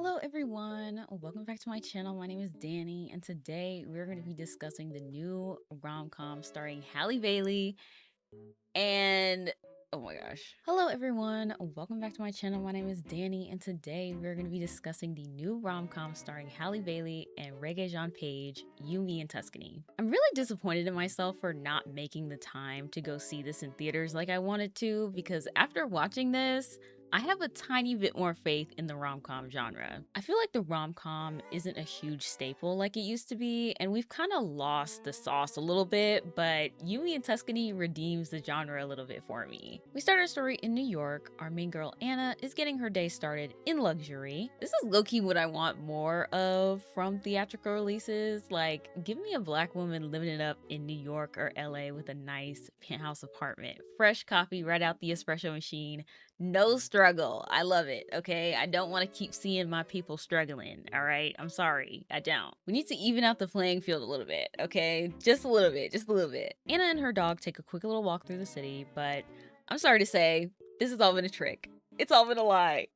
Hello everyone, welcome back to my channel. My name is Danny and today we're going to be discussing the new rom-com starring Halle Bailey and oh my gosh. Hello everyone, welcome back to my channel. My name is Danny and today we're going to be discussing the new rom-com starring Halle Bailey and Regé-Jean Page, You, Me, and Tuscany. I'm really disappointed in myself for not making the time to go see this in theaters like I wanted to, because after watching this, I have a tiny bit more faith in the rom-com genre. I feel like the rom-com isn't a huge staple like it used to be, and we've kind of lost the sauce a little bit, but You, Me, and Tuscany redeems the genre a little bit for me. We start our story in New York. Our main girl, Anna, is getting her day started in luxury. This is low-key what I want more of from theatrical releases. Like, give me a black woman living it up in New York or LA with a nice penthouse apartment, fresh coffee right out the espresso machine, no struggle. I love it, okay? I don't want to keep seeing my people struggling, all right? I'm sorry, I don't. We need to even out the playing field a little bit, okay? Just a little bit, just a little bit. Anna and her dog take a quick little walk through the city, but I'm sorry to say, this has all been a trick. It's all been a lie.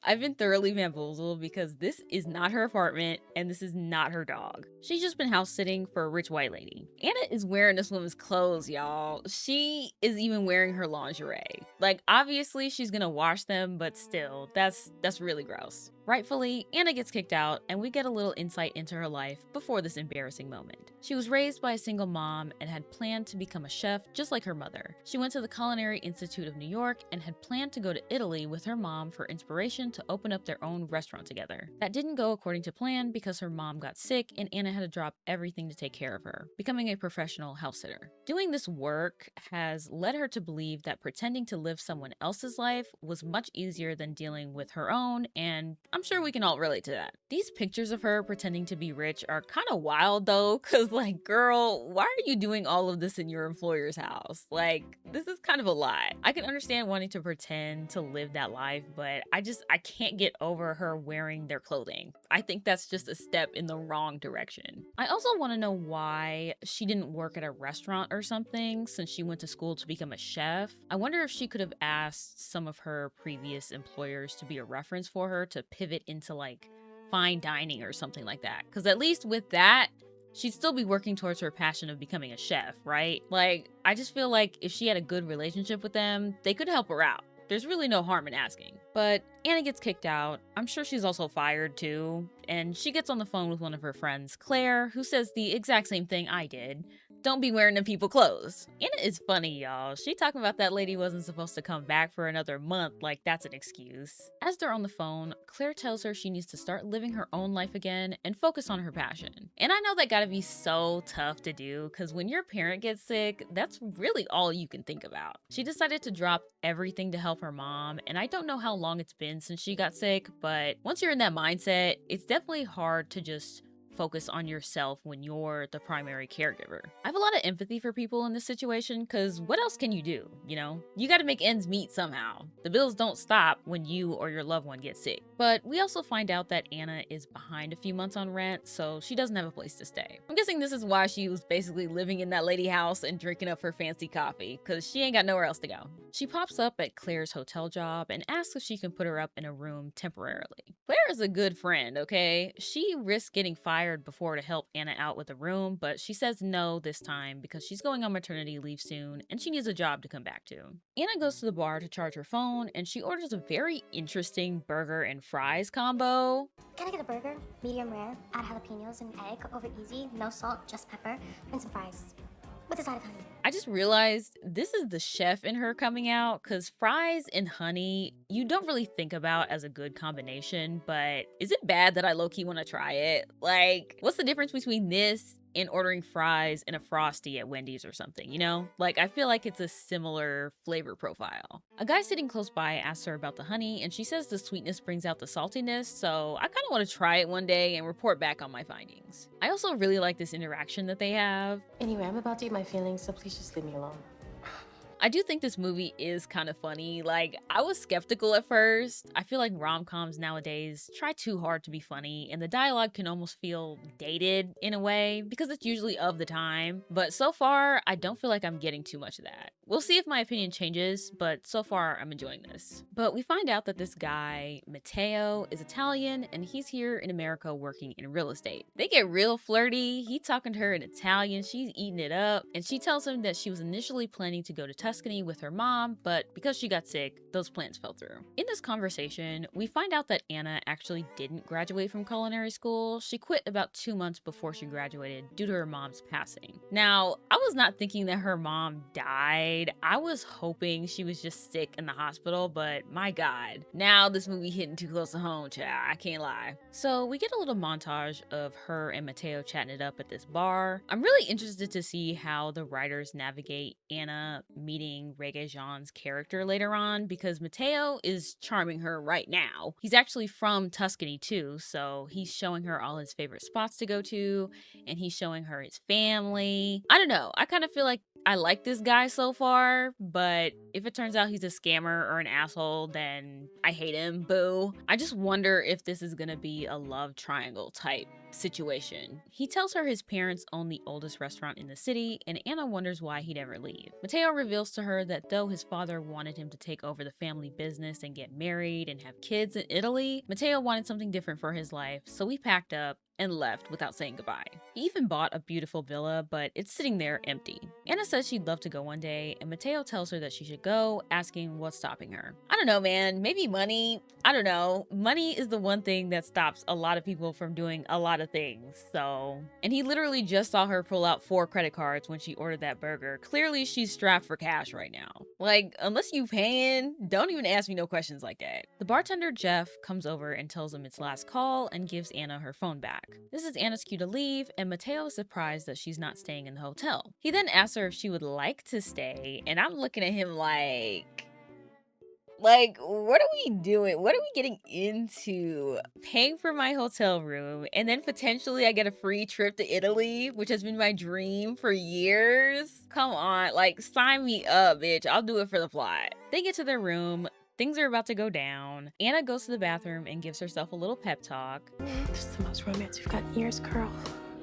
I've been thoroughly bamboozled because this is not her apartment and this is not her dog. She's just been house sitting for a rich white lady. Anna is wearing this woman's clothes, y'all. She is even wearing her lingerie. Like, obviously she's gonna wash them, but still, that's really gross. Rightfully, Anna gets kicked out, and we get a little insight into her life before this embarrassing moment. She was raised by a single mom and had planned to become a chef just like her mother. She went to the Culinary Institute of New York and had planned to go to Italy with her mom for inspiration to open up their own restaurant together. That didn't go according to plan because her mom got sick and Anna had to drop everything to take care of her, becoming a professional house sitter. Doing this work has led her to believe that pretending to live someone else's life was much easier than dealing with her own, and I'm sure we can all relate to that. These pictures of her pretending to be rich are kind of wild though, cause like, girl, why are you doing all of this in your employer's house? Like, this is kind of a lie. I can understand wanting to pretend to live that life, but I can't get over her wearing their clothing. I think that's just a step in the wrong direction. I also want to know why she didn't work at a restaurant or something since she went to school to become a chef. I wonder if she could have asked some of her previous employers to be a reference for her to pivot into like fine dining or something like that. Because at least with that, she'd still be working towards her passion of becoming a chef, right? Like, I just feel like if she had a good relationship with them, they could help her out. There's really no harm in asking. But Anna gets kicked out. I'm sure she's also fired too. And she gets on the phone with one of her friends, Claire, who says the exact same thing I did. Don't be wearing them people clothes. Anna is funny, y'all. She talking about that lady wasn't supposed to come back for another month like that's an excuse. As they're on the phone, Claire tells her she needs to start living her own life again and focus on her passion. And I know that gotta be so tough to do because when your parent gets sick, that's really all you can think about. She decided to drop everything to help her mom, and I don't know how long it's been since she got sick, but once you're in that mindset, it's definitely hard to just focus on yourself when you're the primary caregiver. I have a lot of empathy for people in this situation because what else can you do, you know? You gotta make ends meet somehow. The bills don't stop when you or your loved one gets sick. But we also find out that Anna is behind a few months on rent, so she doesn't have a place to stay. I'm guessing this is why she was basically living in that lady house and drinking up her fancy coffee, because she ain't got nowhere else to go. She pops up at Claire's hotel job and asks if she can put her up in a room temporarily. Claire is a good friend, okay? She risks getting fired before to help Anna out with a room, but she says no this time because she's going on maternity leave soon and she needs a job to come back to. Anna goes to the bar to charge her phone and she orders a very interesting burger and fries combo. Can I get a burger? Medium rare, add jalapenos and egg over easy, no salt, just pepper, and some fries. With a side of honey. I just realized this is the chef in her coming out, because fries and honey, you don't really think about as a good combination, but is it bad that I low-key want to try it? Like, what's the difference between this and ordering fries and a Frosty at Wendy's or something, you know? Like, I feel like it's a similar flavor profile. A guy sitting close by asks her about the honey, and she says the sweetness brings out the saltiness, so I kind of want to try it one day and report back on my findings. I also really like this interaction that they have. Anyway, I'm about to eat my feelings, so please just leave me alone. I do think this movie is kind of funny. Like, I was skeptical at first. I feel like rom-coms nowadays try too hard to be funny, and the dialogue can almost feel dated in a way because it's usually of the time. But so far, I don't feel like I'm getting too much of that. We'll see if my opinion changes, but so far I'm enjoying this. But we find out that this guy, Matteo, is Italian and he's here in America working in real estate. They get real flirty. He talking to her in Italian, she's eating it up, and she tells him that she was initially planning to go to Tuscany with her mom, but because she got sick, those plans fell through. In this conversation, we find out that Anna actually didn't graduate from culinary school. She quit about 2 months before she graduated due to her mom's passing. Now, I was not thinking that her mom died. I was hoping she was just sick in the hospital, but my God. Now this movie hitting too close to home, child. I can't lie. So we get a little montage of her and Matteo chatting it up at this bar. I'm really interested to see how the writers navigate Anna meeting Regé Jean's character later on, because Matteo is charming her right now. He's actually from Tuscany too, so he's showing her all his favorite spots to go to, and he's showing her his family. I don't know. I kind of feel like I like this guy so far, but if it turns out he's a scammer or an asshole, then I hate him, boo. I just wonder if this is gonna be a love triangle type situation. He tells her his parents own the oldest restaurant in the city, and Anna wonders why he'd ever leave. Matteo reveals to her that though his father wanted him to take over the family business and get married and have kids in Italy, Matteo wanted something different for his life, so he packed up and left without saying goodbye. He even bought a beautiful villa, but it's sitting there empty. Anna says she'd love to go one day, and Matteo tells her that she should go, asking what's stopping her. I don't know, man. Maybe money. I don't know. Money is the one thing that stops a lot of people from doing a lot of things, so. And he literally just saw her pull out 4 credit cards when she ordered that burger. Clearly, she's strapped for cash right now. Like, unless you paying, don't even ask me no questions like that. The bartender, Jeff, comes over and tells him it's last call and gives Anna her phone back. This is Anna's cue to leave, and Matteo is surprised that she's not staying in the hotel. He then asks her if she would like to stay, and I'm looking at him like, what are we doing? What are we getting into? Paying for my hotel room, and then potentially I get a free trip to Italy, which has been my dream for years? Come on, like, sign me up, bitch. I'll do it for the plot. They get to their room. Things are about to go down. Anna goes to the bathroom and gives herself a little pep talk. This is the most romance we've got in years, girl.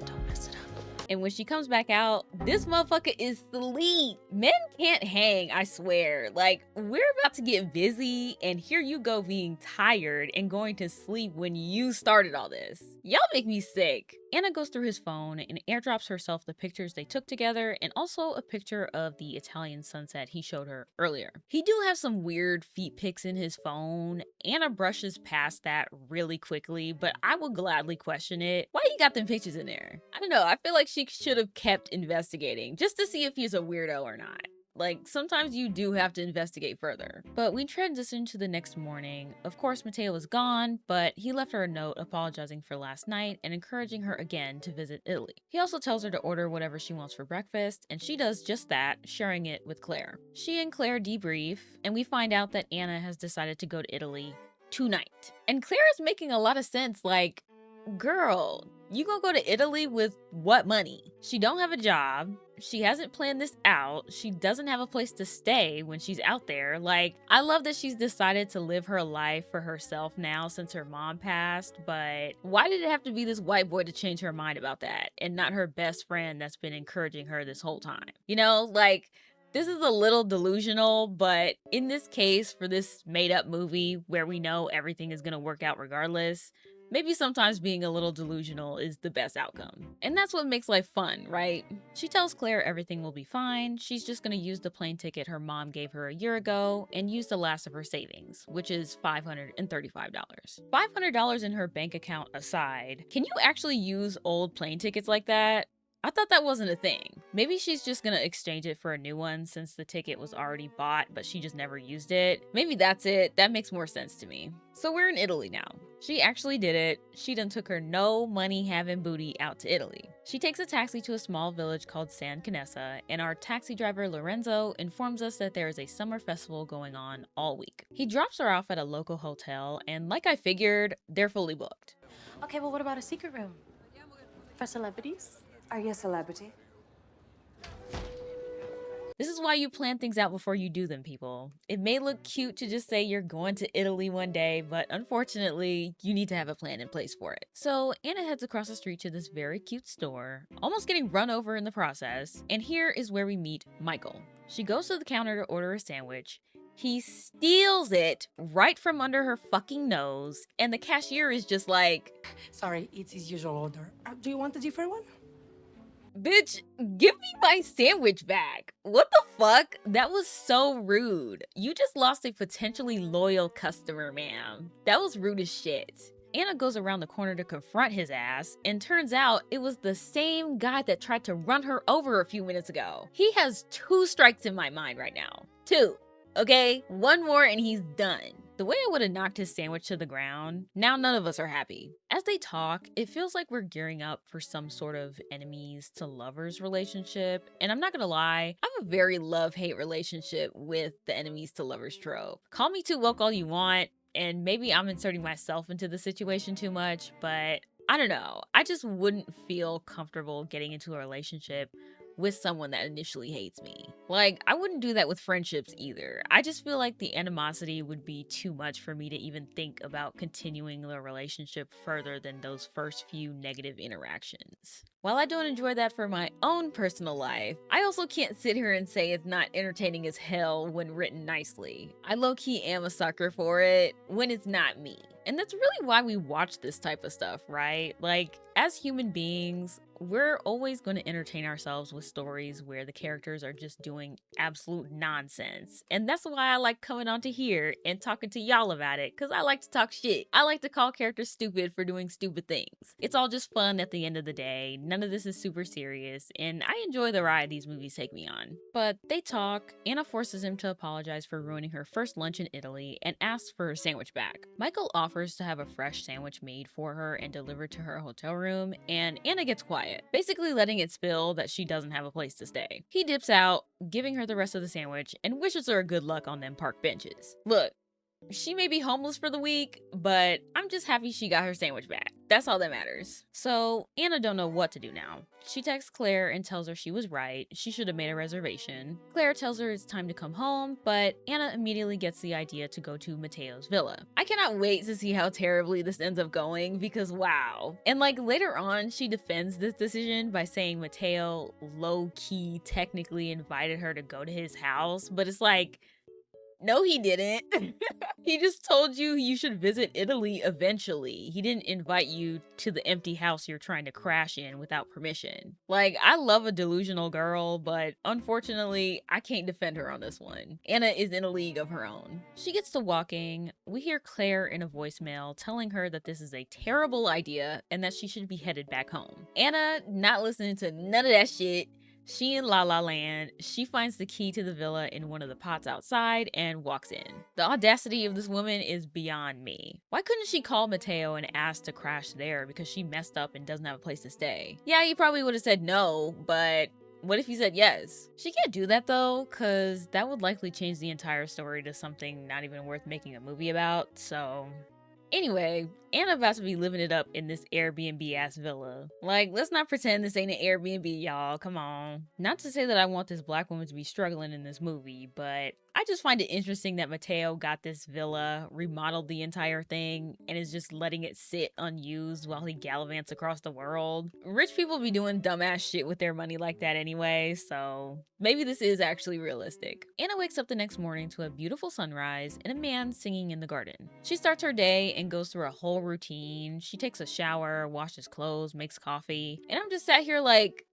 Don't mess it up. And when she comes back out, this motherfucker is asleep. Men can't hang, I swear. Like, we're about to get busy, and here you go being tired and going to sleep when you started all this. Y'all make me sick. Anna goes through his phone and airdrops herself the pictures they took together, and also a picture of the Italian sunset he showed her earlier. He do have some weird feet pics in his phone. Anna brushes past that really quickly, but I will gladly question it. Why you got them pictures in there? I don't know. I feel like she should have kept investigating just to see if he's a weirdo or not. Like, sometimes you do have to investigate further. But we transition to the next morning. Of course, Matteo was gone, but he left her a note apologizing for last night and encouraging her again to visit Italy. He also tells her to order whatever she wants for breakfast, and she does just that, sharing it with Claire. She and Claire debrief, and we find out that Anna has decided to go to Italy tonight. And Claire is making a lot of sense, like, girl, you gonna go to Italy with what money? She don't have a job. She hasn't planned this out. She doesn't have a place to stay when she's out there. Like, I love that she's decided to live her life for herself now since her mom passed, but why did it have to be this white boy to change her mind about that and not her best friend that's been encouraging her this whole time? You know, like, this is a little delusional, but in this case, for this made-up movie where we know everything is gonna work out regardless, maybe sometimes being a little delusional is the best outcome. And that's what makes life fun, right? She tells Claire everything will be fine. She's just gonna use the plane ticket her mom gave her a year ago and use the last of her savings, which is $535. $500 in her bank account aside, can you actually use old plane tickets like that? I thought that wasn't a thing. Maybe she's just gonna exchange it for a new one since the ticket was already bought, but she just never used it. Maybe that's it. That makes more sense to me. So we're in Italy now. She actually did it. She done took her no money having booty out to Italy. She takes a taxi to a small village called San Canessa, and our taxi driver Lorenzo informs us that there is a summer festival going on all week. He drops her off at a local hotel, and like I figured, they're fully booked. Okay, well, what about a secret room? For celebrities? Are you a celebrity? This is why you plan things out before you do them, people. It may look cute to just say you're going to Italy one day, but unfortunately, you need to have a plan in place for it. So Anna heads across the street to this very cute store, almost getting run over in the process, and here is where we meet Michael. She goes to the counter to order a sandwich. He steals it right from under her fucking nose, and the cashier is just like, Sorry, it's his usual order. Do you want a different one? bitch, give me my sandwich back. What the fuck? That was so rude. You just lost a potentially loyal customer, ma'am. That was rude as shit. Anna goes around the corner to confront his ass, and turns out it was the same guy that tried to run her over a few minutes ago. He has 2 strikes in my mind right now. 2. Okay? 1 more and he's done. The way I would have knocked his sandwich to the ground, now none of us are happy. As they talk, it feels like we're gearing up for some sort of enemies to lovers relationship. And I'm not gonna lie, I have a very love-hate relationship with the enemies to lovers trope. Call me too woke all you want, and maybe I'm inserting myself into the situation too much, but I don't know. I just wouldn't feel comfortable getting into a relationship with someone that initially hates me. Like, I wouldn't do that with friendships either. I just feel like the animosity would be too much for me to even think about continuing the relationship further than those first few negative interactions. While I don't enjoy that for my own personal life, I also can't sit here and say it's not entertaining as hell when written nicely. I low-key am a sucker for it when it's not me. And that's really why we watch this type of stuff, right? Like, as human beings, we're always going to entertain ourselves with stories where the characters are just doing absolute nonsense. And that's why I like coming onto here and talking to y'all about it, because I like to talk shit. I like to call characters stupid for doing stupid things. It's all just fun at the end of the day. None of this is super serious, and I enjoy the ride these movies take me on. But they talk. Anna forces him to apologize for ruining her first lunch in Italy and asks for her sandwich back. Michael offers to have a fresh sandwich made for her and delivered to her hotel room, and Anna gets quiet, basically letting it spill that she doesn't have a place to stay. He dips out, giving her the rest of the sandwich, and wishes her good luck on them park benches. Look, she may be homeless for the week, but I'm just happy she got her sandwich back. That's all that matters. So Anna don't know what to do now. She texts Claire and tells her she was right. She should have made a reservation. Claire tells her it's time to come home, but Anna immediately gets the idea to go to Mateo's villa. I cannot wait to see how terribly this ends up going, because wow. And like later on, she defends this decision by saying Mateo low-key technically invited her to go to his house, but it's like, no, he didn't. He just told you you should visit Italy eventually. He didn't invite you to the empty house you're trying to crash in without permission. Like, I love a delusional girl, but unfortunately, I can't defend her on this one. Anna is in a league of her own. She gets to walking. We hear Claire in a voicemail telling her that this is a terrible idea and that she should be headed back home. Anna, not listening to none of that shit, she in La La Land, she finds the key to the villa in one of the pots outside and walks in. The audacity of this woman is beyond me. Why couldn't she call Mateo and ask to crash there because she messed up and doesn't have a place to stay? Yeah, he probably would have said no, but what if he said yes? She can't do that though, because that would likely change the entire story to something not even worth making a movie about, so anyway, Anna about to be living it up in this Airbnb ass villa. Like, let's not pretend this ain't an Airbnb, y'all. Come on. Not to say that I want this black woman to be struggling in this movie, but I just find it interesting that Mateo got this villa, remodeled the entire thing, and is just letting it sit unused while he gallivants across the world. Rich people be doing dumbass shit with their money like that anyway, so maybe this is actually realistic. Anna wakes up the next morning to a beautiful sunrise and a man singing in the garden. She starts her day and goes through a whole routine. She takes a shower, washes clothes, makes coffee, and I'm just sat here like,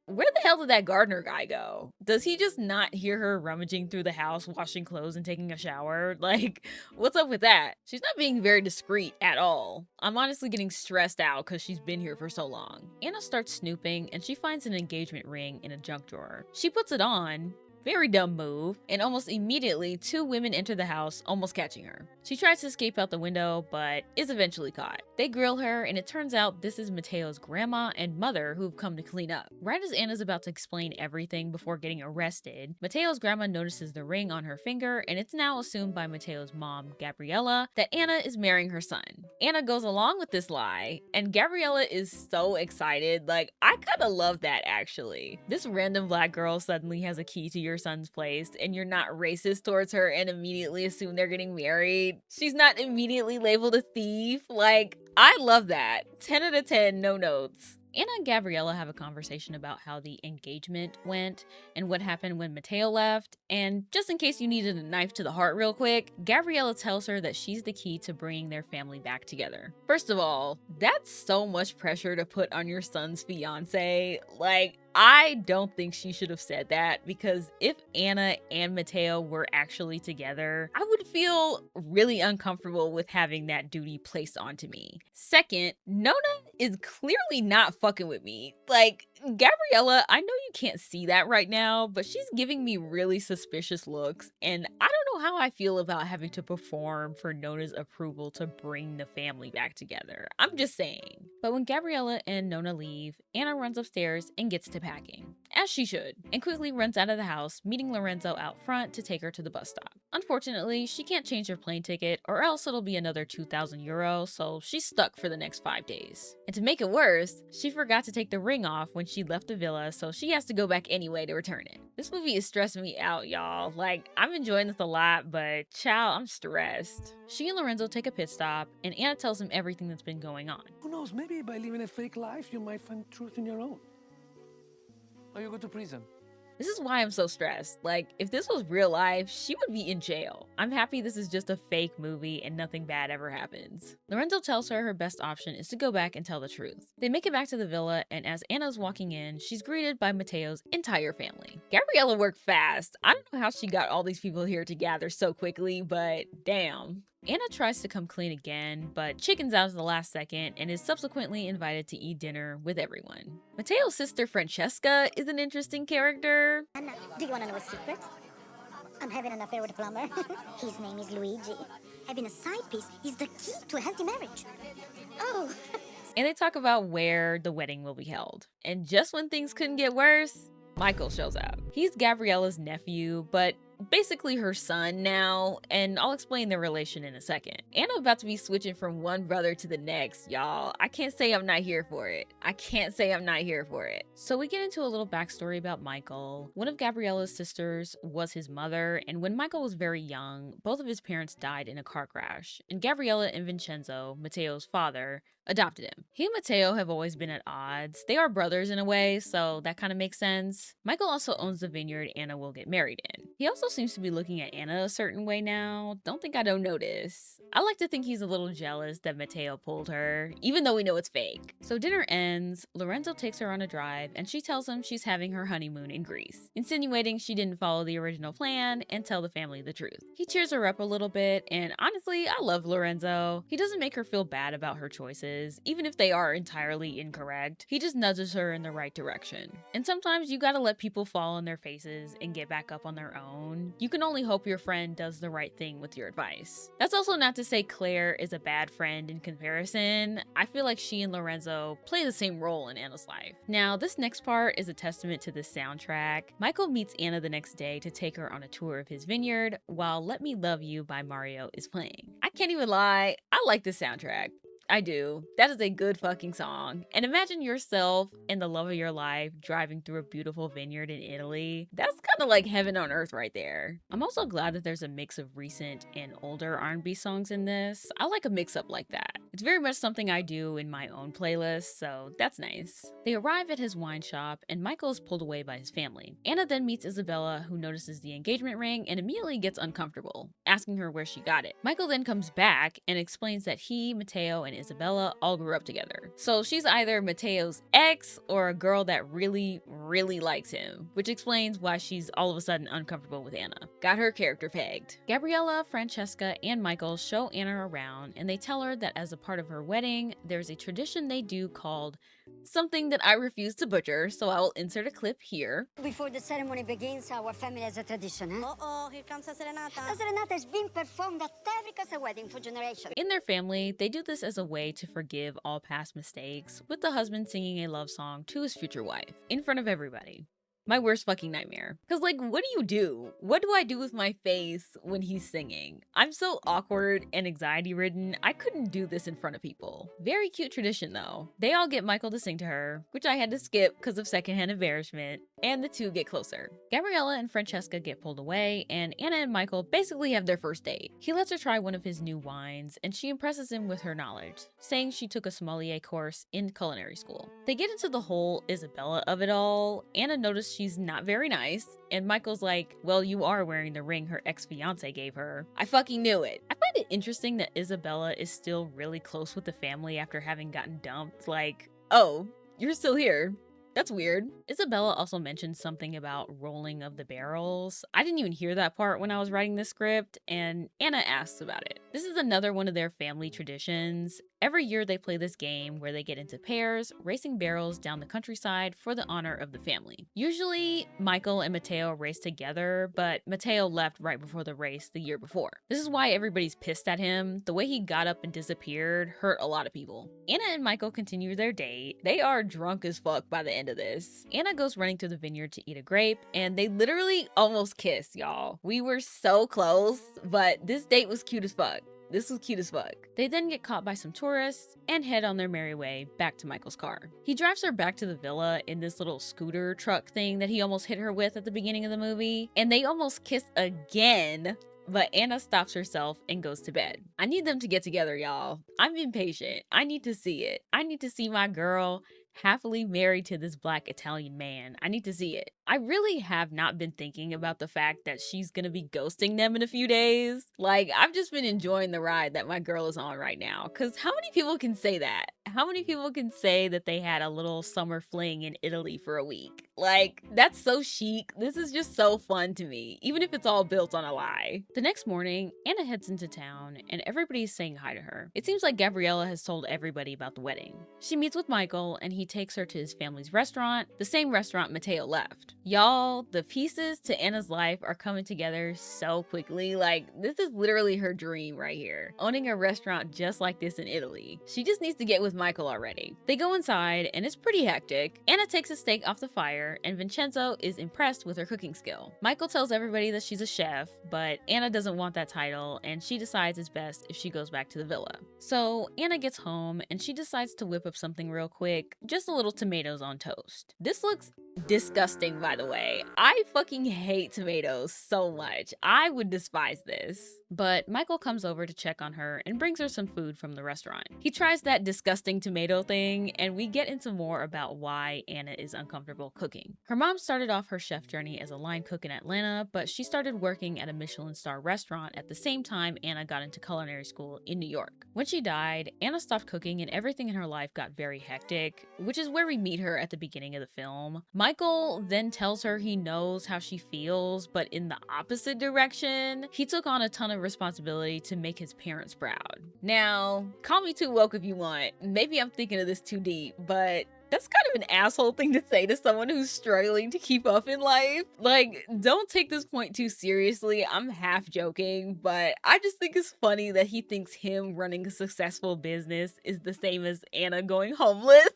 where the hell did that gardener guy go? Does he just not hear her rummaging through the house, washing clothes and taking a shower? Like, what's up with that? She's not being very discreet at all. I'm honestly getting stressed out because she's been here for so long. Anna starts snooping and she finds an engagement ring in a junk drawer. She puts it on. Very dumb move, and almost immediately 2 women enter the house, almost catching her. She tries to escape out the window, but is eventually caught. They grill her, and it turns out this is Mateo's grandma and mother who've come to clean up. Right as Anna's about to explain everything before getting arrested, Mateo's grandma notices the ring on her finger, and it's now assumed by Mateo's mom, Gabriella, that Anna is marrying her son. Anna goes along with this lie, and Gabriella is so excited. Like, I kinda love that, actually. This random black girl suddenly has a key to your son's place and you're not racist towards her and immediately assume they're getting married. She's not immediately labeled a thief. Like, I love that. 10 out of 10, no notes. Anna and Gabriella have a conversation about how the engagement went and what happened when Mateo left. And just in case you needed a knife to the heart real quick, Gabriella tells her that she's the key to bringing their family back together. First of all, that's so much pressure to put on your son's fiance. Like, I don't think she should have said that, because if Anna and Mateo were actually together, I would feel really uncomfortable with having that duty placed onto me. Second, Nona is clearly not fucking with me. Like, Gabriella, I know you can't see that right now, but she's giving me really suspicious looks, and I don't know how I feel about having to perform for Nona's approval to bring the family back together. I'm just saying. But when Gabriella and Nona leave, Anna runs upstairs and gets to packing, as she should, and quickly runs out of the house, meeting Lorenzo out front to take her to the bus stop. Unfortunately, she can't change her plane ticket, or else it'll be another 2,000 euro, so she's stuck for the next 5 days. And to make it worse, she forgot to take the ring off when she left the villa, so she has to go back anyway to return it. This movie is stressing me out, y'all. Like, I'm enjoying this a lot, but child, I'm stressed. She and Lorenzo take a pit stop, and Anna tells him everything that's been going on. Who knows, maybe by living a fake life, you might find truth in your own. Or you go to prison. This is why I'm so stressed. Like, if this was real life, she would be in jail. I'm happy this is just a fake movie and nothing bad ever happens. Lorenzo tells her best option is to go back and tell the truth. They make it back to the villa, and as Anna's walking in, she's greeted by Mateo's entire family. Gabriella worked fast. I don't know how she got all these people here to gather so quickly, but damn. Anna tries to come clean again, but chickens out at the last second and is subsequently invited to eat dinner with everyone. Mateo's sister Francesca is an interesting character. Anna, do you want to know a secret? I'm having an affair with a plumber. His name is Luigi. Having a side piece is the key to a healthy marriage. Oh. And they talk about where the wedding will be held. And just when things couldn't get worse, Michael shows up. He's Gabriella's nephew, but basically her son now, and I'll explain their relation in a second. Anna about to be switching from one brother to the next, y'all. I can't say I'm not here for it. So we get into a little backstory about Michael. One of Gabriella's sisters was his mother, and when Michael was very young, both of his parents died in a car crash, and Gabriella and Vincenzo, Mateo's father, adopted him. He and Mateo have always been at odds. They are brothers in a way, so that kind of makes sense. Michael also owns the vineyard Anna will get married in. He also seems to be looking at Anna a certain way now. Don't think I don't notice. I like to think he's a little jealous that Mateo pulled her, even though we know it's fake. So dinner ends, Lorenzo takes her on a drive, and she tells him she's having her honeymoon in Greece, insinuating she didn't follow the original plan and tell the family the truth. He cheers her up a little bit, and honestly, I love Lorenzo. He doesn't make her feel bad about her choices, even if they are entirely incorrect. He just nudges her in the right direction. And sometimes you gotta let people fall on their faces and get back up on their own. You can only hope your friend does the right thing with your advice. That's also not to say Claire is a bad friend in comparison. I feel like she and Lorenzo play the same role in Anna's life. Now, this next part is a testament to the soundtrack. Michael meets Anna the next day to take her on a tour of his vineyard while Let Me Love You by Mario is playing. I can't even lie, I like the soundtrack. I do. That is a good fucking song. And imagine yourself and the love of your life driving through a beautiful vineyard in Italy. That's kind of like heaven on earth right there. I'm also glad that there's a mix of recent and older R&B songs in this. I like a mix-up like that. It's very much something I do in my own playlist, so that's nice. They arrive at his wine shop, and Michael is pulled away by his family. Anna then meets Isabella, who notices the engagement ring and immediately gets uncomfortable, asking her where she got it. Michael then comes back and explains that he, Mateo, and Isabella all grew up together. So she's either Mateo's ex or a girl that really likes him, which explains why she's all of a sudden uncomfortable with Anna. Got her character pegged. Gabriella, Francesca, and Michael show Anna around, and they tell her that as a part of her wedding, there's a tradition they do called something that I refuse to butcher, so I will insert a clip here. Before the ceremony begins, our family has a tradition, huh? Uh-oh, here comes the serenata. The serenata has been performed at every casa wedding for generations. In their family, they do this as a way to forgive all past mistakes, with the husband singing a love song to his future wife, in front of everybody. My worst fucking nightmare. Cause like, what do you do? What do I do with my face when he's singing? I'm so awkward and anxiety ridden, I couldn't do this in front of people. Very cute tradition though. They all get Michael to sing to her, which I had to skip because of secondhand embarrassment. and the two get closer. Gabriella and Francesca get pulled away, and Anna and Michael basically have their first date. He lets her try one of his new wines, and she impresses him with her knowledge, saying she took a sommelier course in culinary school. They get into the whole Isabella of it all. Anna noticed she's not very nice, and Michael's like, well, you are wearing the ring her ex-fiance gave her. I fucking knew it. I find it interesting that Isabella is still really close with the family after having gotten dumped. Like, oh, you're still here. That's weird. Isabella also mentioned something about rolling of the barrels. I didn't even hear that part when I was writing this script, and Anna asks about it. This is another one of their family traditions. Every year they play this game where they get into pairs, racing barrels down the countryside for the honor of the family. Usually, Michael and Matteo race together, but Matteo left right before the race the year before. This is why everybody's pissed at him. The way he got up and disappeared hurt a lot of people. Anna and Michael continue their date. They are drunk as fuck by the end of this. Anna goes running to the vineyard to eat a grape, and they literally almost kiss, y'all. We were so close, but this date was cute as fuck. This was cute as fuck. They then get caught by some tourists and head on their merry way back to Michael's car. He drives her back to the villa in this little scooter truck thing that he almost hit her with at the beginning of the movie, and they almost kiss again, but Anna stops herself and goes to bed. I need them to get together, y'all. I'm impatient. I need to see it. I need to see my girl happily married to this Black Italian man. I need to see it. I really have not been thinking about the fact that she's gonna be ghosting them in a few days. Like, I've just been enjoying the ride that my girl is on right now. Cause how many people can say that? How many people can say that they had a little summer fling in Italy for a week? Like, that's so chic. This is just so fun to me, even if it's all built on a lie. The next morning, Anna heads into town and everybody's saying hi to her. It seems like Gabriella has told everybody about the wedding. She meets with Michael and he takes her to his family's restaurant, the same restaurant Matteo left. Y'all, the pieces to Anna's life are coming together so quickly. Like, this is literally her dream right here. Owning a restaurant just like this in Italy. She just needs to get with Michael already. They go inside and it's pretty hectic. Anna takes a steak off the fire and Vincenzo is impressed with her cooking skill. Michael tells everybody that she's a chef, but Anna doesn't want that title and she decides it's best if she goes back to the villa. So Anna gets home and she decides to whip up something real quick, just a little tomatoes on toast. This looks disgusting, by the way. I fucking hate tomatoes so much. I would despise this. But Michael comes over to check on her and brings her some food from the restaurant. He tries that disgusting tomato thing, and we get into more about why Anna is uncomfortable cooking. Her mom started off her chef journey as a line cook in Atlanta, but she started working at a Michelin star restaurant at the same time Anna got into culinary school in New York. When she died, Anna stopped cooking and everything in her life got very hectic, which is where we meet her at the beginning of the film. Michael then tells her he knows how she feels, but in the opposite direction. He took on a ton of responsibility to make his parents proud. Now, call me too woke if you want. Maybe I'm thinking of this too deep, but that's kind of an asshole thing to say to someone who's struggling to keep up in life. Like, don't take this point too seriously. I'm half joking, but I just think it's funny that he thinks him running a successful business is the same as Anna going homeless.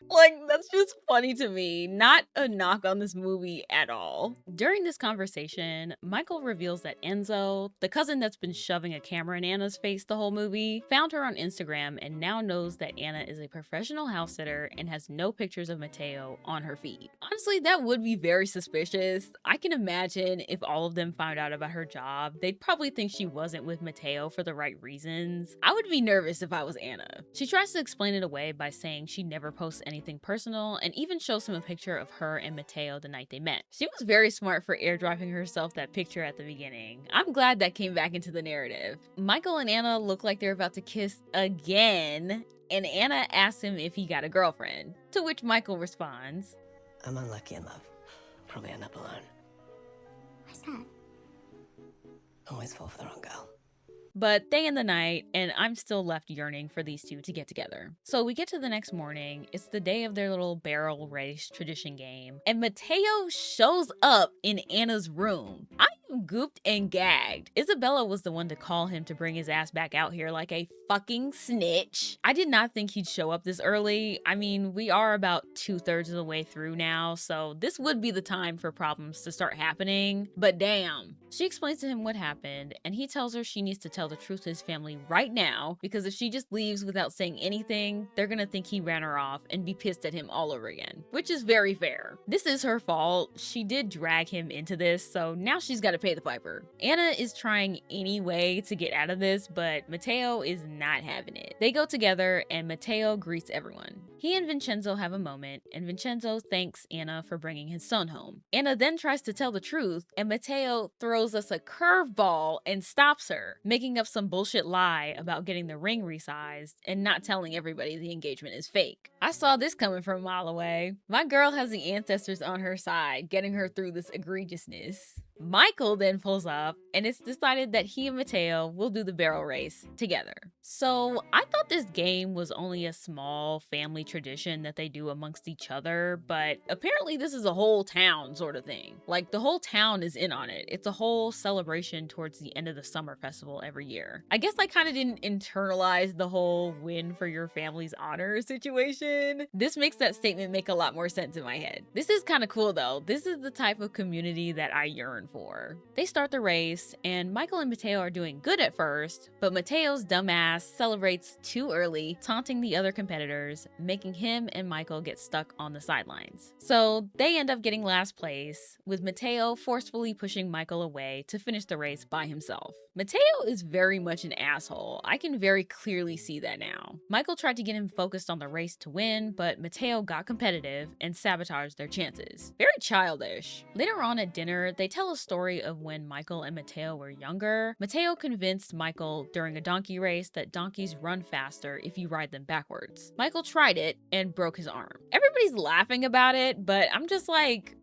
Like, that's just funny to me. Not a knock on this movie at all. During this conversation, Michael reveals that Enzo, the cousin that's been shoving a camera in Anna's face the whole movie, found her on Instagram and now knows that Anna is a professional house sitter and has no pictures of Matteo on her feed. Honestly, that would be very suspicious. I can imagine if all of them found out about her job, they'd probably think she wasn't with Matteo for the right reasons. I would be nervous if I was Anna. She tries to explain it away by saying she never posts anything personal and even shows him a picture of her and Matteo the night they met. She was very smart for airdropping herself that picture at the beginning. I'm glad that came back into the narrative. Michael and Anna look like they're about to kiss again, and Anna asks him if he got a girlfriend, to which Michael responds, I'm unlucky in love. Probably end up alone. Why's that? Always fall for the wrong girl. But they end the night, and I'm still left yearning for these two to get together. So we get to the next morning. It's the day of their little barrel race tradition game, and Matteo shows up in Anna's room. I am gooped and gagged. Isabella was the one to call him to bring his ass back out here like a fucking snitch. I did not think he'd show up this early. I mean, we are about 2/3 of the way through now, so this would be the time for problems to start happening, but damn. She explains to him what happened, and he tells her she needs to tell the truth to his family right now, because if she just leaves without saying anything, they're gonna think he ran her off and be pissed at him all over again, which is very fair. This is her fault. She did drag him into this, so now she's gotta pay the piper. Anna is trying any way to get out of this, but Matteo is not having it. They go together and Matteo greets everyone. He and Vincenzo have a moment, and Vincenzo thanks Anna for bringing his son home. Anna then tries to tell the truth, and Matteo throws us a curveball and stops her, making up some bullshit lie about getting the ring resized and not telling everybody the engagement is fake. I saw this coming from a mile away. My girl has the ancestors on her side, getting her through this egregiousness. Michael then pulls up, and it's decided that he and Matteo will do the barrel race together. So I thought this game was only a small family tradition that they do amongst each other, but apparently this is a whole town sort of thing. Like, the whole town is in on it. It's a whole celebration towards the end of the summer festival every year. I guess I kind of didn't internalize the whole win for your family's honor situation. This makes that statement make a lot more sense in my head. This is kind of cool though. This is the type of community that I yearn for. They start the race, and Michael and Matteo are doing good at first, but Matteo's dumbass celebrates too early, taunting the other competitors, making him and Michael get stuck on the sidelines. So they end up getting last place, with Matteo forcefully pushing Michael away to finish the race by himself. Matteo is very much an asshole. I can very clearly see that now. Michael tried to get him focused on the race to win, but Matteo got competitive and sabotaged their chances. Very childish. Later on at dinner, they tell a story of when Michael and Matteo were younger. Matteo convinced Michael during a donkey race that donkeys run faster if you ride them backwards. Michael tried it and broke his arm. Everybody's laughing about it, but I'm just like,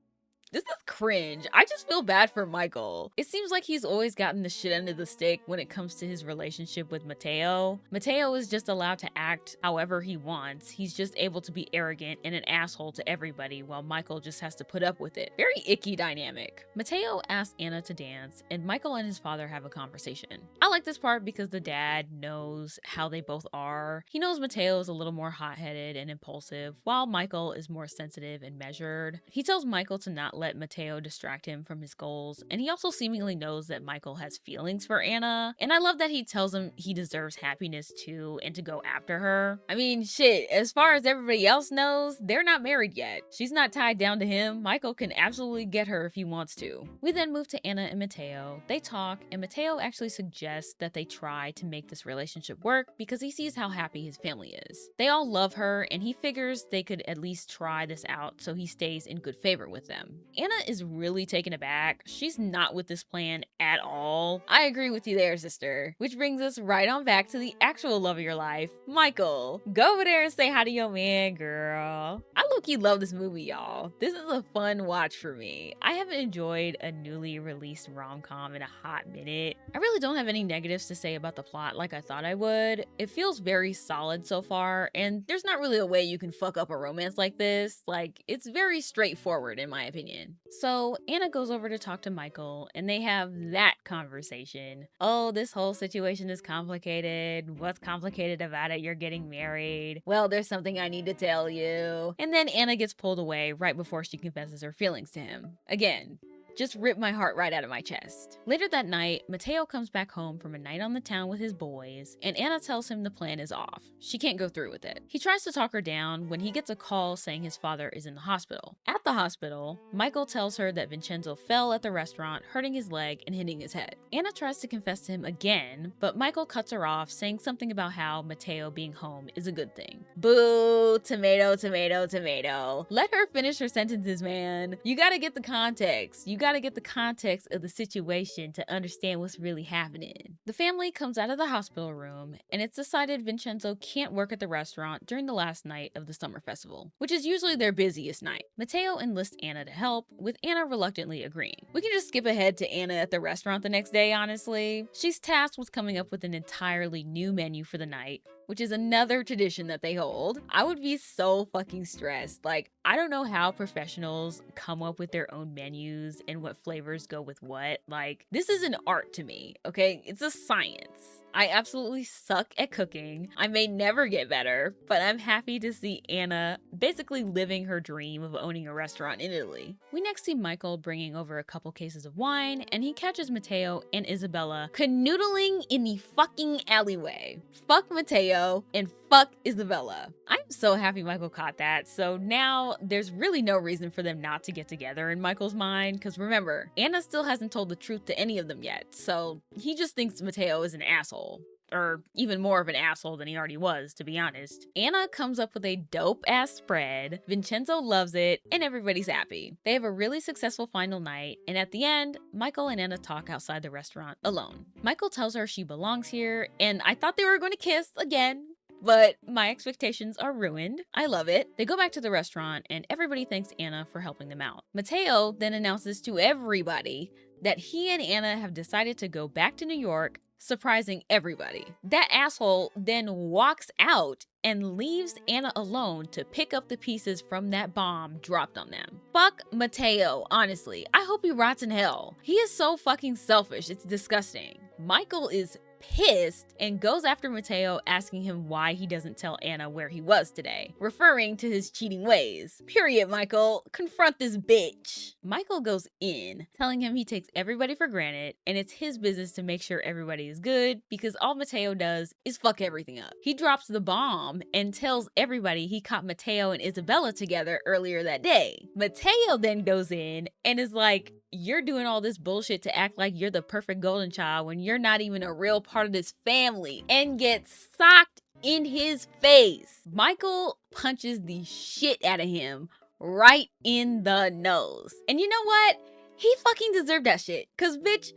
this is cringe. I just feel bad for Michael. It seems like he's always gotten the shit end of the stick when it comes to his relationship with Matteo. Matteo is just allowed to act however he wants. He's just able to be arrogant and an asshole to everybody, while Michael just has to put up with it. Very icky dynamic. Matteo asks Anna to dance, and Michael and his father have a conversation. I like this part because the dad knows how they both are. He knows Matteo is a little more hot-headed and impulsive, while Michael is more sensitive and measured. He tells Michael to not let Matteo distract him from his goals, and he also seemingly knows that Michael has feelings for Anna, and I love that he tells him he deserves happiness too and to go after her. I mean, shit, as far as everybody else knows, they're not married yet. She's not tied down to him. Michael can absolutely get her if he wants to. We then move to Anna and Matteo. They talk, and Matteo actually suggests that they try to make this relationship work because he sees how happy his family is. They all love her, and he figures they could at least try this out so he stays in good favor with them. Anna is really taken aback. She's not with this plan at all. I agree with you there, sister. Which brings us right on back to the actual love of your life, Michael. Go over there and say hi to your man, girl. I low-key love this movie, y'all. This is a fun watch for me. I haven't enjoyed a newly released rom-com in a hot minute. I really don't have any negatives to say about the plot like I thought I would. It feels very solid so far, and there's not really a way you can fuck up a romance like this. Like, it's very straightforward in my opinion. So Anna goes over to talk to Michael, and they have that conversation. Oh, this whole situation is complicated. What's complicated about it? You're getting married. Well, there's something I need to tell you. And then Anna gets pulled away right before she confesses her feelings to him. Again, just ripped my heart right out of my chest. Later that night, Matteo comes back home from a night on the town with his boys, and Anna tells him the plan is off. She can't go through with it. He tries to talk her down when he gets a call saying his father is in the hospital. At the hospital, Michael tells her that Vincenzo fell at the restaurant, hurting his leg and hitting his head. Anna tries to confess to him again, but Michael cuts her off, saying something about how Matteo being home is a good thing. Boo! Tomato, tomato, tomato. Let her finish her sentences, man. You gotta get the context. You gotta get the context of the situation to understand what's really happening. The family comes out of the hospital room, and it's decided Vincenzo can't work at the restaurant during the last night of the summer festival, which is usually their busiest night. Matteo enlists Anna to help, with Anna reluctantly agreeing. We can just skip ahead to Anna at the restaurant the next day, honestly. She's tasked with coming up with an entirely new menu for the night, which is another tradition that they hold. I would be so fucking stressed. Like, I don't know how professionals come up with their own menus and what flavors go with what. Like, this is an art to me, okay? It's a science. I absolutely suck at cooking. I may never get better, but I'm happy to see Anna basically living her dream of owning a restaurant in Italy. We next see Michael bringing over a couple cases of wine, and he catches Matteo and Isabella canoodling in the fucking alleyway. Fuck Matteo and fuck Isabella. I'm so happy Michael caught that, so now there's really no reason for them not to get together in Michael's mind, because remember, Anna still hasn't told the truth to any of them yet, so he just thinks Matteo is an asshole. Or even more of an asshole than he already was, to be honest. Anna comes up with a dope-ass spread, Vincenzo loves it, and everybody's happy. They have a really successful final night, and at the end, Michael and Anna talk outside the restaurant alone. Michael tells her she belongs here, and I thought they were going to kiss again, but my expectations are ruined. I love it. They go back to the restaurant, and everybody thanks Anna for helping them out. Matteo then announces to everybody that he and Anna have decided to go back to New York, surprising everybody. That asshole then walks out and leaves Anna alone to pick up the pieces from that bomb dropped on them. Fuck Matteo, honestly. I hope he rots in hell. He is so fucking selfish, it's disgusting. Michael is pissed and goes after Matteo, asking him why he doesn't tell Anna where he was today, referring to his cheating ways. Period, Michael. Confront this bitch. Michael goes in, telling him he takes everybody for granted and it's his business to make sure everybody is good because all Matteo does is fuck everything up. He drops the bomb and tells everybody he caught Matteo and Isabella together earlier that day. Matteo then goes in and is like, you're doing all this bullshit to act like you're the perfect golden child when you're not even a real part of this family, and gets socked in his face. Michael punches the shit out of him right in the nose. And you know what? He fucking deserved that shit. Cause bitch,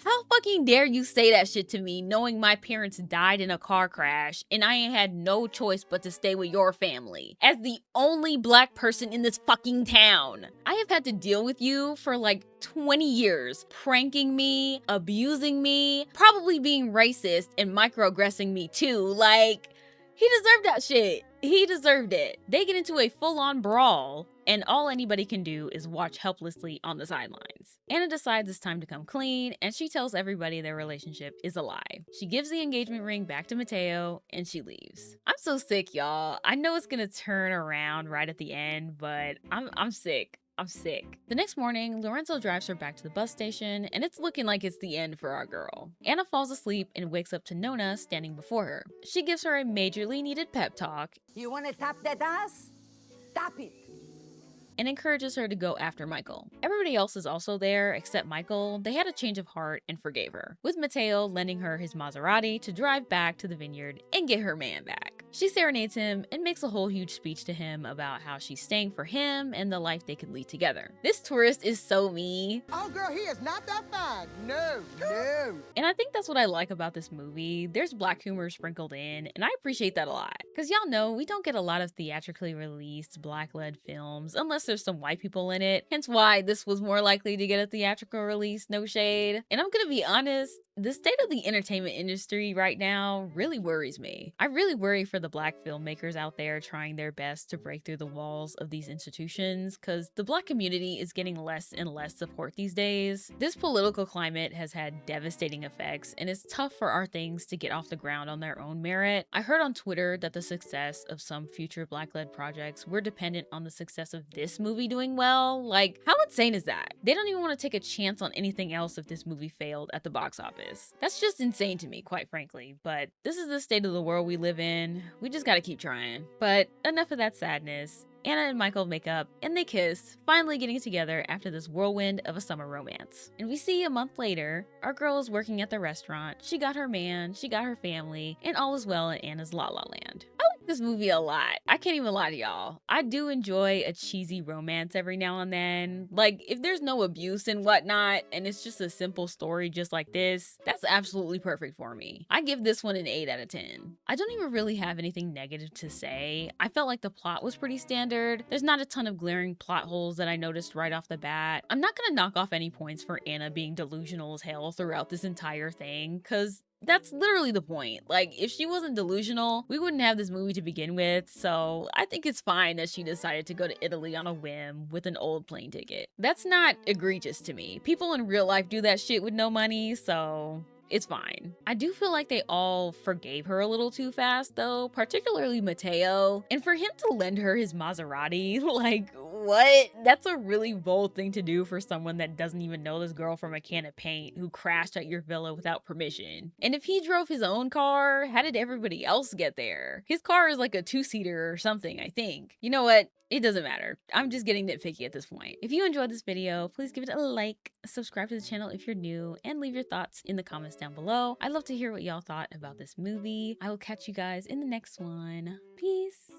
how fucking dare you say that shit to me knowing my parents died in a car crash and I ain't had no choice but to stay with your family as the only black person in this fucking town. I have had to deal with you for like 20 years, pranking me, abusing me, probably being racist and microaggressing me too. Like, he deserved that shit. He deserved it. They get into a full-on brawl, and all anybody can do is watch helplessly on the sidelines. Anna decides it's time to come clean, and she tells everybody their relationship is a lie. She gives the engagement ring back to Matteo, and she leaves. I'm so sick, y'all. I know it's gonna turn around right at the end, but I'm sick. I'm sick. The next morning, Lorenzo drives her back to the bus station, and it's looking like it's the end for our girl. Anna falls asleep and wakes up to Nona standing before her. She gives her a majorly needed pep talk. You wanna tap that ass? Tap it. And encourages her to go after Michael. Everybody else is also there except Michael. They had a change of heart and forgave her, with Matteo lending her his Maserati to drive back to the vineyard and get her man back. She serenades him and makes a whole huge speech to him about how she's staying for him and the life they could lead together. This tourist is so me. Oh girl, he is not that fine. No, no. And I think that's what I like about this movie. There's black humor sprinkled in, and I appreciate that a lot. Because y'all know we don't get a lot of theatrically released black-led films unless there's some white people in it. Hence why this was more likely to get a theatrical release, no shade. And I'm gonna be honest, the state of the entertainment industry right now really worries me. I really worry for the black filmmakers out there trying their best to break through the walls of these institutions, because the black community is getting less and less support these days. This political climate has had devastating effects, and it's tough for our things to get off the ground on their own merit. I heard on Twitter that the success of some future black-led projects were dependent on the success of this movie doing well. Like, how insane is that? They don't even want to take a chance on anything else if this movie failed at the box office. That's just insane to me, quite frankly, but this is the state of the world we live in. We just gotta keep trying. But enough of that sadness. Anna and Michael make up and they kiss, finally getting together after this whirlwind of a summer romance. And we see a month later, our girl is working at the restaurant. She got her man, she got her family, and all is well in Anna's La La Land. I like this movie a lot. I can't even lie to y'all. I do enjoy a cheesy romance every now and then. Like, if there's no abuse and whatnot, and it's just a simple story just like this, that's absolutely perfect for me. I give this one an 8 out of 10. I don't even really have anything negative to say. I felt like the plot was pretty standard. There's not a ton of glaring plot holes that I noticed right off the bat. I'm not gonna knock off any points for Anna being delusional as hell throughout this entire thing, because that's literally the point. Like, if she wasn't delusional, we wouldn't have this movie to begin with, so I think it's fine that she decided to go to Italy on a whim with an old plane ticket. That's not egregious to me. People in real life do that shit with no money, so it's fine. I do feel like they all forgave her a little too fast though, particularly Mateo. And for him to lend her his Maserati, like, what? That's a really bold thing to do for someone that doesn't even know this girl from a can of paint who crashed at your villa without permission. And if he drove his own car, how did everybody else get there? His car is like a 2-seater or something, I think. You know what? It doesn't matter. I'm just getting nitpicky at this point. If you enjoyed this video, please give it a like, subscribe to the channel if you're new, and leave your thoughts in the comments down below. I'd love to hear what y'all thought about this movie. I will catch you guys in the next one. Peace.